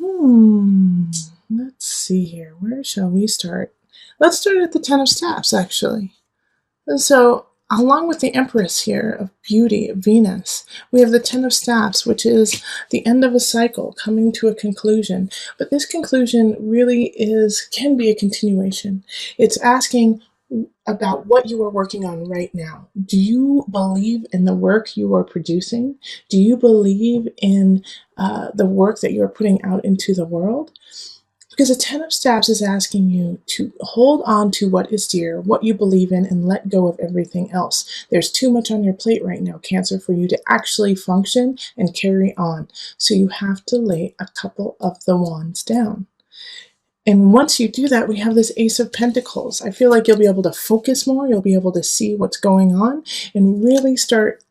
Let's see here. Where shall we start? Let's start at the Ten of Staffs, actually. And so, along with the Empress here of beauty, Venus, we have the Ten of Staffs, which is the end of a cycle coming to a conclusion. But this conclusion really can be a continuation. It's asking about what you are working on right now. Do you believe in the work you are producing? Do you believe in the work that you are putting out into the world? Because the Ten of Staffs is asking you to hold on to what is dear, what you believe in, and let go of everything else. There's too much on your plate right now, Cancer, for you to actually function and carry on. So you have to lay a couple of the wands down. And once you do that, we have this Ace of Pentacles. I feel like you'll be able to focus more. You'll be able to see what's going on and really start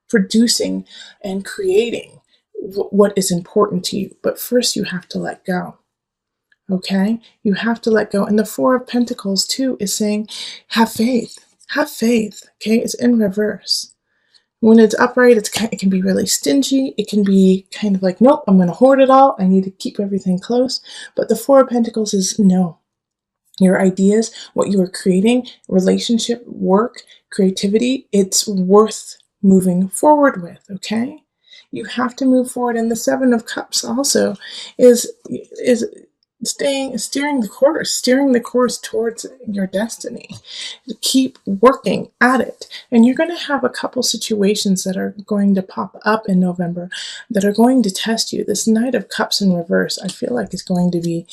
producing and creating what is important to you. But first, you have to let go. Okay? You have to let go. And the Four of Pentacles, too, is saying, have faith. Have faith. Okay? It's in reverse. When it's upright, it can be really stingy. It can be kind of like, nope, I'm going to hoard it all. I need to keep everything close. But the Four of Pentacles is no. Your ideas, what you are creating, relationship, work, creativity, it's worth moving forward with, okay? You have to move forward. And the Seven of Cups also is steering the course towards your destiny. Keep working at it. And you're going to have a couple situations that are going to pop up in November that are going to test you. This Knight of Cups in reverse, I feel like, is going to be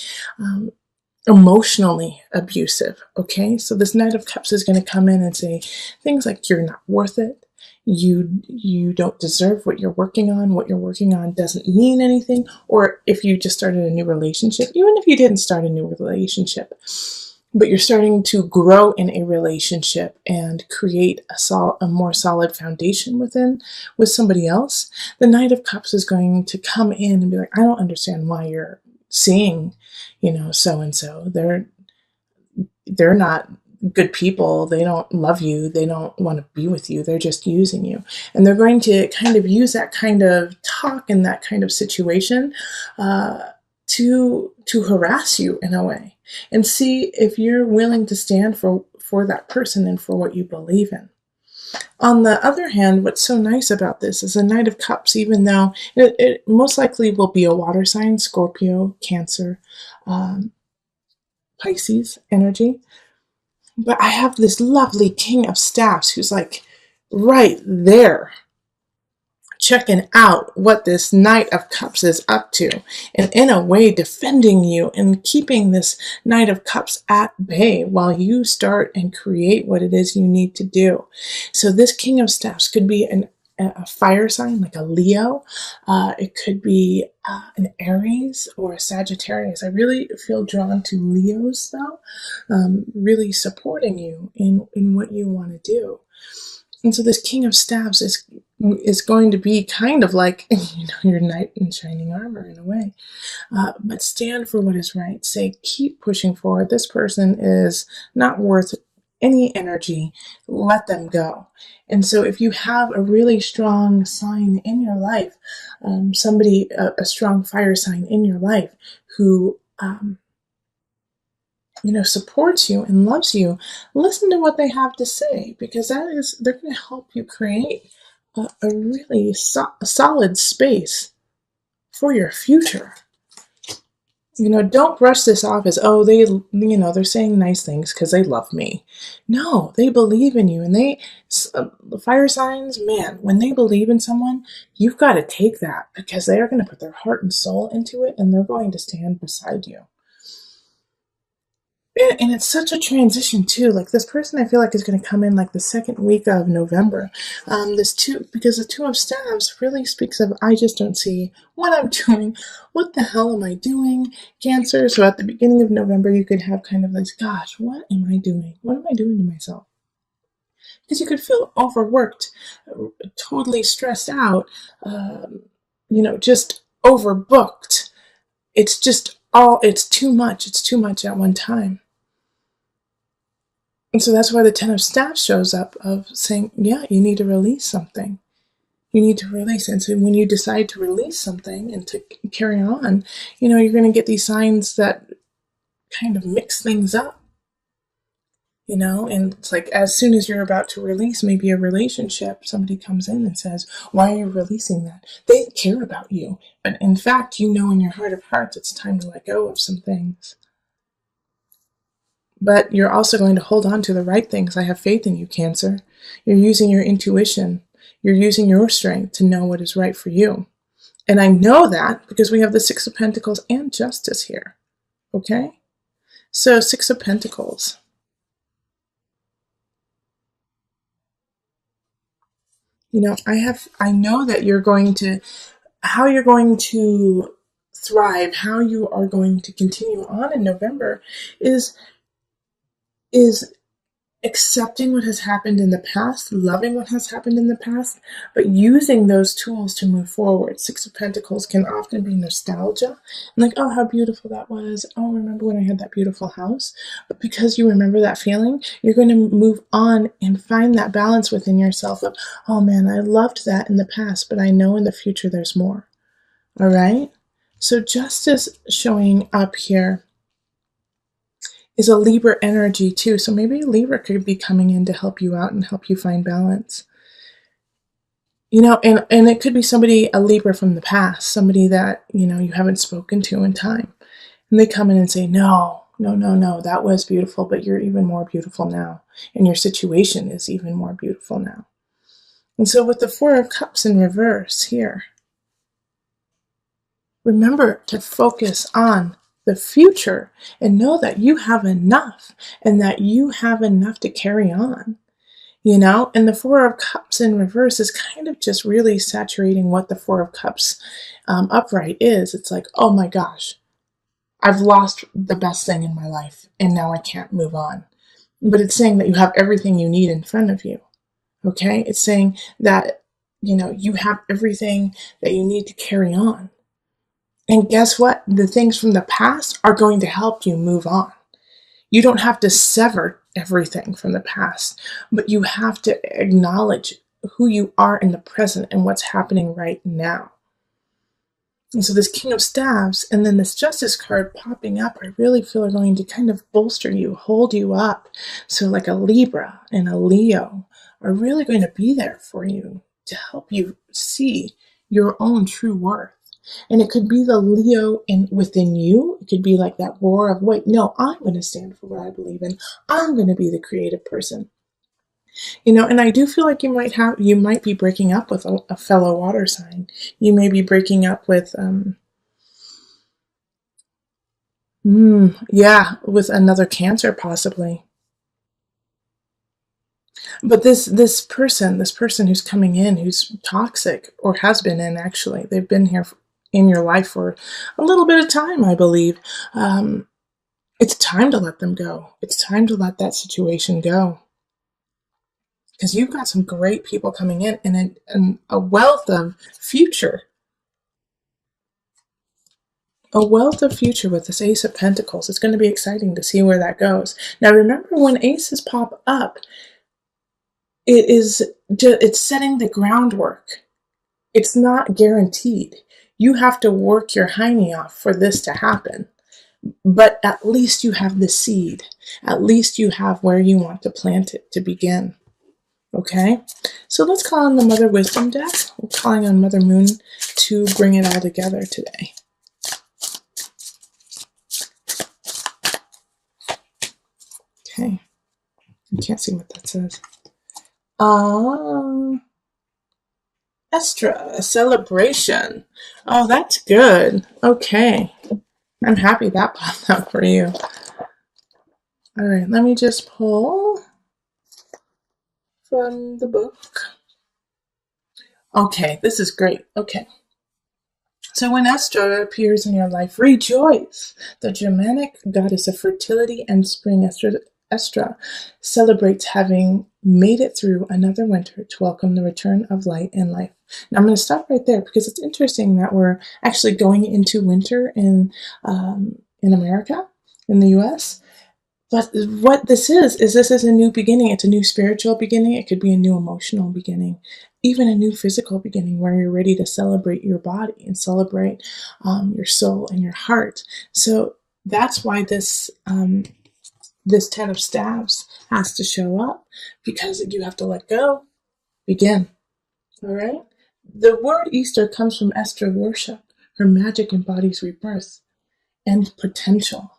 emotionally abusive. Okay, so this Knight of Cups is going to come in and say things like, you're not worth it. You don't deserve what you're working on. What you're working on doesn't mean anything. Or if you just started a new relationship, even if you didn't start a new relationship, but you're starting to grow in a relationship and create a more solid foundation with somebody else, the Knight of Cups is going to come in and be like, I don't understand why you're seeing, so and so. They're not good people. They don't love you. They don't want to be with you. They're just using you. And they're going to kind of use that kind of talk and that kind of situation to harass you in a way, and see if you're willing to stand for that person and for what you believe in. On the other hand, what's so nice about this is the Knight of Cups, even though it most likely will be a water sign, Scorpio, Cancer, Pisces energy. But I have this lovely King of Staffs who's like right there, checking out what this Knight of Cups is up to, and in a way defending you and keeping this Knight of Cups at bay while you start and create what it is you need to do. So this King of Staffs could be a fire sign, like a Leo. It could be an Aries or a Sagittarius. I really feel drawn to Leos, though, really supporting you in what you want to do. And so this King of Staffs is going to be kind of like, your knight in shining armor in a way. But stand for what is right. Say, keep pushing forward. This person is not worth any energy. Let them go. And so if you have a really strong sign in your life, a strong fire sign in your life who supports you and loves you, listen to what they have to say, because they're going to help you create a really solid space for your future. Don't brush this off as, oh, they're saying nice things because they love me. No, they believe in you. And the fire signs, man, when they believe in someone, you've got to take that, because they are going to put their heart and soul into it, and they're going to stand beside you. And it's such a transition too. Like, this person, I feel like, is going to come in like the second week of November. Because the Two of Staves really speaks of, I just don't see what I'm doing. What the hell am I doing, Cancer? So at the beginning of November, you could have kind of this, gosh, what am I doing? What am I doing to myself? Because you could feel overworked, totally stressed out, just overbooked. It's too much. It's too much at one time. And so that's why the Ten of Staffs shows up, of saying, yeah, you need to release something. You need to release. And so when you decide to release something and to carry on, you're going to get these signs that kind of mix things up. And it's like as soon as you're about to release maybe a relationship, somebody comes in and says, why are you releasing that? They care about you. But in fact, in your heart of hearts, it's time to let go of some things. But you're also going to hold on to the right things. I have faith in you, Cancer. You're using your intuition. You're using your strength to know what is right for you. And I know that because we have the Six of Pentacles and Justice here. Okay? So, Six of Pentacles. I know that how you're going to thrive, how you are going to continue on in November is accepting what has happened in the past, loving what has happened in the past, but using those tools to move forward. Six of Pentacles can often be nostalgia. Like, oh, how beautiful that was. Oh, remember when I had that beautiful house? But because you remember that feeling, you're going to move on and find that balance within yourself of, oh man, I loved that in the past, but I know in the future there's more. All right? So justice showing up here is a Libra energy too. So maybe a Libra could be coming in to help you out and help you find balance. And it could be somebody, a Libra from the past, somebody that, you haven't spoken to in time. And they come in and say, no, that was beautiful, but you're even more beautiful now. And your situation is even more beautiful now. And so with the Four of Cups in reverse here, remember to focus on the future and know that you have enough and that you have enough to carry on, and the Four of Cups in reverse is kind of just really saturating what the Four of Cups upright is. It's like, oh my gosh, I've lost the best thing in my life and now I can't move on. But it's saying that you have everything you need in front of you. Okay. It's saying that, you have everything that you need to carry on. And guess what? The things from the past are going to help you move on. You don't have to sever everything from the past, but you have to acknowledge who you are in the present and what's happening right now. And so this King of Staves and then this Justice card popping up, I really feel are going to kind of bolster you, hold you up. So like a Libra and a Leo are really going to be there for you to help you see your own true worth. And it could be the Leo within you. It could be like that roar of, wait, no, I'm going to stand for what I believe in. I'm going to be the creative person. And I do feel like you might be breaking up with a fellow water sign. You may be breaking up with, with another Cancer possibly. But this person who's coming in, who's toxic or has been in, actually, they've been here in your life for a little bit of time, I believe. It's time to let them go. It's time to let that situation go. Because you've got some great people coming in and a wealth of future. A wealth of future with this Ace of Pentacles. It's going to be exciting to see where that goes. Now remember, when aces pop up, it's setting the groundwork. It's not guaranteed. You have to work your hiney off for this to happen. But at least you have the seed. At least you have where you want to plant it to begin. Okay? So let's call on the Mother Wisdom deck. We're calling on Mother Moon to bring it all together today. Okay. I can't see what that says. Estra, a celebration. Oh, that's good. Okay. I'm happy that popped up for you. All right, let me just pull from the book. Okay, this is great. Okay. So when Estra appears in your life, rejoice. The Germanic goddess of fertility and spring, Estra celebrates having made it through another winter to welcome the return of light and life. Now I'm going to stop right there because it's interesting that we're actually going into winter in America, in the U.S. But what this is a new beginning. It's a new spiritual beginning. It could be a new emotional beginning. even a new physical beginning where you're ready to celebrate your body and celebrate your soul and your heart. So that's why this 10 of staves has to show up, because you have to let go, begin. All right. The word Easter comes from Esther worship. Her magic embodies rebirth and potential.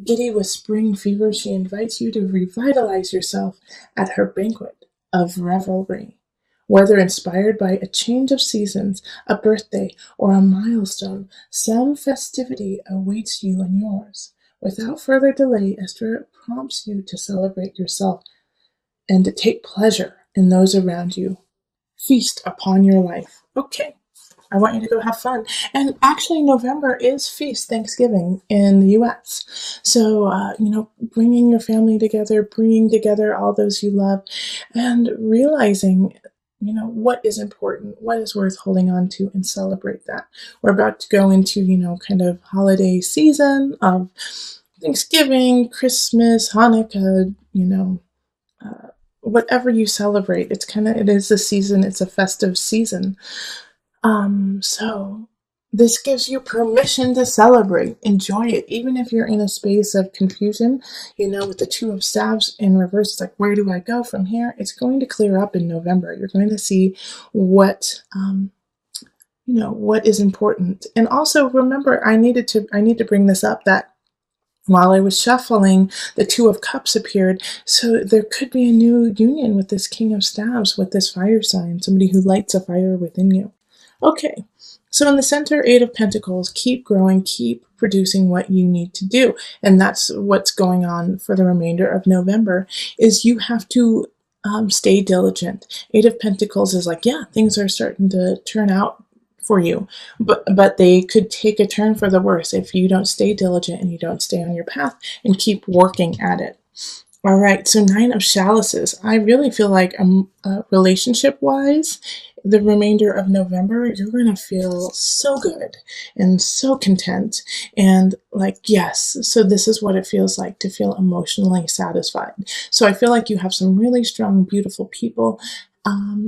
Giddy with spring fever, she invites you to revitalize yourself at her banquet of revelry. Whether inspired by a change of seasons, a birthday, or a milestone, some festivity awaits you and yours. Without further delay, Esther prompts you to celebrate yourself and to take pleasure in those around you. Feast upon your life. Okay, I want you to go have fun. And actually, November is Feast Thanksgiving in the US. So, bringing your family together, bringing together all those you love, and realizing, what is important, what is worth holding on to, and celebrate that. We're about to go into, kind of holiday season of Thanksgiving, Christmas, Hanukkah, whatever you celebrate. It is a season, it's a festive season. So this gives you permission to celebrate, enjoy it, even if you're in a space of confusion, with the Two of Staves in reverse. It's like, where do I go from here? It's going to clear up in November. You're going to see what is important. And also remember, I need to bring this up, that while I was shuffling, the Two of Cups appeared. So there could be a new union with this King of Staves, with this fire sign, somebody who lights a fire within you. Okay, so in the center, Eight of Pentacles, keep growing, keep producing what you need to do. And that's what's going on for the remainder of November, is you have to stay diligent. Eight of Pentacles is like, yeah, things are starting to turn out for you, but they could take a turn for the worse if you don't stay diligent and you don't stay on your path and keep working at it. All right, so Nine of Chalices. I really feel like relationship-wise, the remainder of November, you're going to feel so good and so content and like, yes, so this is what it feels like to feel emotionally satisfied. So I feel like you have some really strong, beautiful people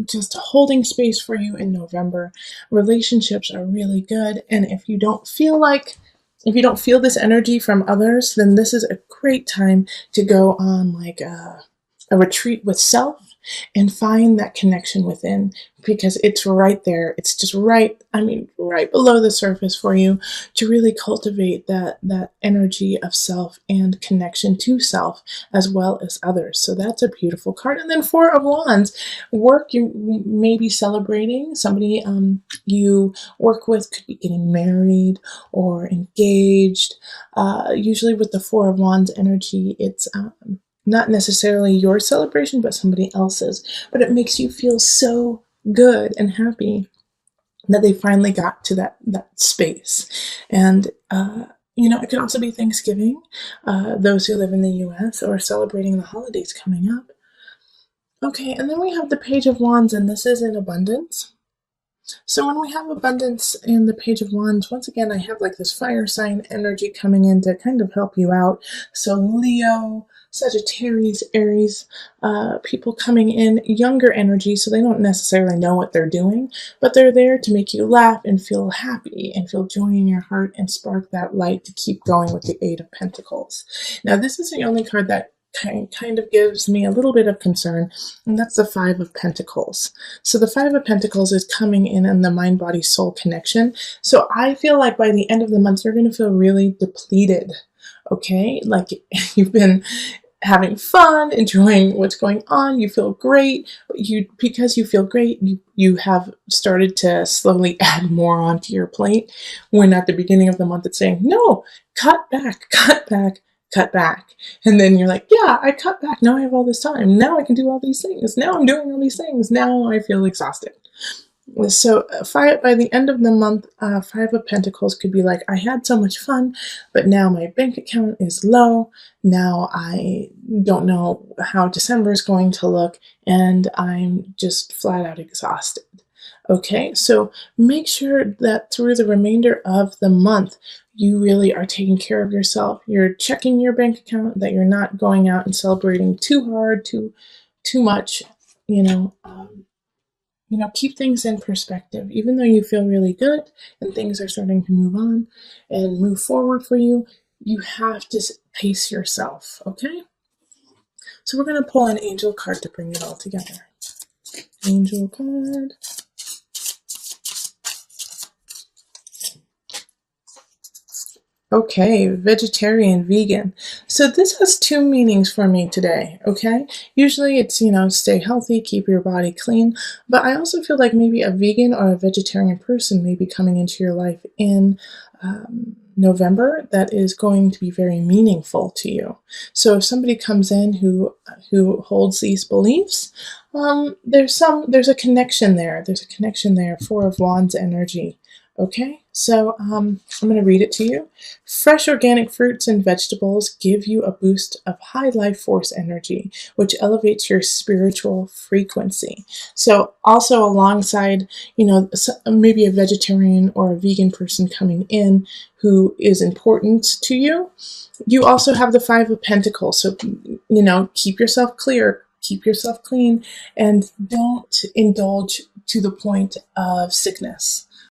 just holding space for you in November. Relationships are really good. And if you don't feel this energy from others, then this is a great time to go on like a retreat with self and find that connection within, because it's right there. It's just right below the surface for you to really cultivate that energy of self and connection to self as well as others. So that's a beautiful card. And then Four of Wands, work. You may be celebrating somebody you work with, could be getting married or engaged. Usually with the Four of Wands energy, it's not necessarily your celebration, but somebody else's. But it makes you feel so good and happy that they finally got to that space. And, it could also be Thanksgiving, those who live in the US, or celebrating the holidays coming up. Okay, and then we have the Page of Wands, and this is in abundance. So when we have abundance in the Page of Wands, once again, I have like this fire sign energy coming in to kind of help you out. So Leo, Sagittarius, Aries, people coming in, younger energy, so they don't necessarily know what they're doing, but they're there to make you laugh and feel happy and feel joy in your heart and spark that light to keep going with the Eight of Pentacles. Now, this is the only card that kind of gives me a little bit of concern, and that's the Five of Pentacles. So the Five of Pentacles is coming in the mind, body, soul connection. So I feel like by the end of the month, you're going to feel really depleted. Okay, like you've been having fun, enjoying what's going on, you feel great, but because you feel great, you have started to slowly add more onto your plate, when at the beginning of the month it's saying, no, cut back, cut back, cut back. And then you're like, yeah, I cut back, now I have all this time, now I can do all these things, now I'm doing all these things, now I feel exhausted. So by the end of the month, Five of Pentacles could be like, I had so much fun, but now my bank account is low. Now I don't know how December is going to look, and I'm just flat out exhausted. Okay, so make sure that through the remainder of the month, you really are taking care of yourself. You're checking your bank account, that you're not going out and celebrating too hard, too much, keep things in perspective. Even though you feel really good and things are starting to move on and move forward for you, you have to pace yourself, okay? So we're going to pull an angel card to bring it all together. Angel card. Okay, vegetarian, vegan. So this has two meanings for me today, okay? Usually it's, stay healthy, keep your body clean, but I also feel like maybe a vegan or a vegetarian person may be coming into your life in November that is going to be very meaningful to you. So if somebody comes in who holds these beliefs, there's a connection there. There's a connection there. Four of Wands energy. Okay, so I'm going to read it to you. Fresh organic fruits and vegetables give you a boost of high life force energy, which elevates your spiritual frequency. So also alongside, maybe a vegetarian or a vegan person coming in who is important to you, you also have the Five of Pentacles. So, keep yourself clear, keep yourself clean, and don't indulge to the point of sickness.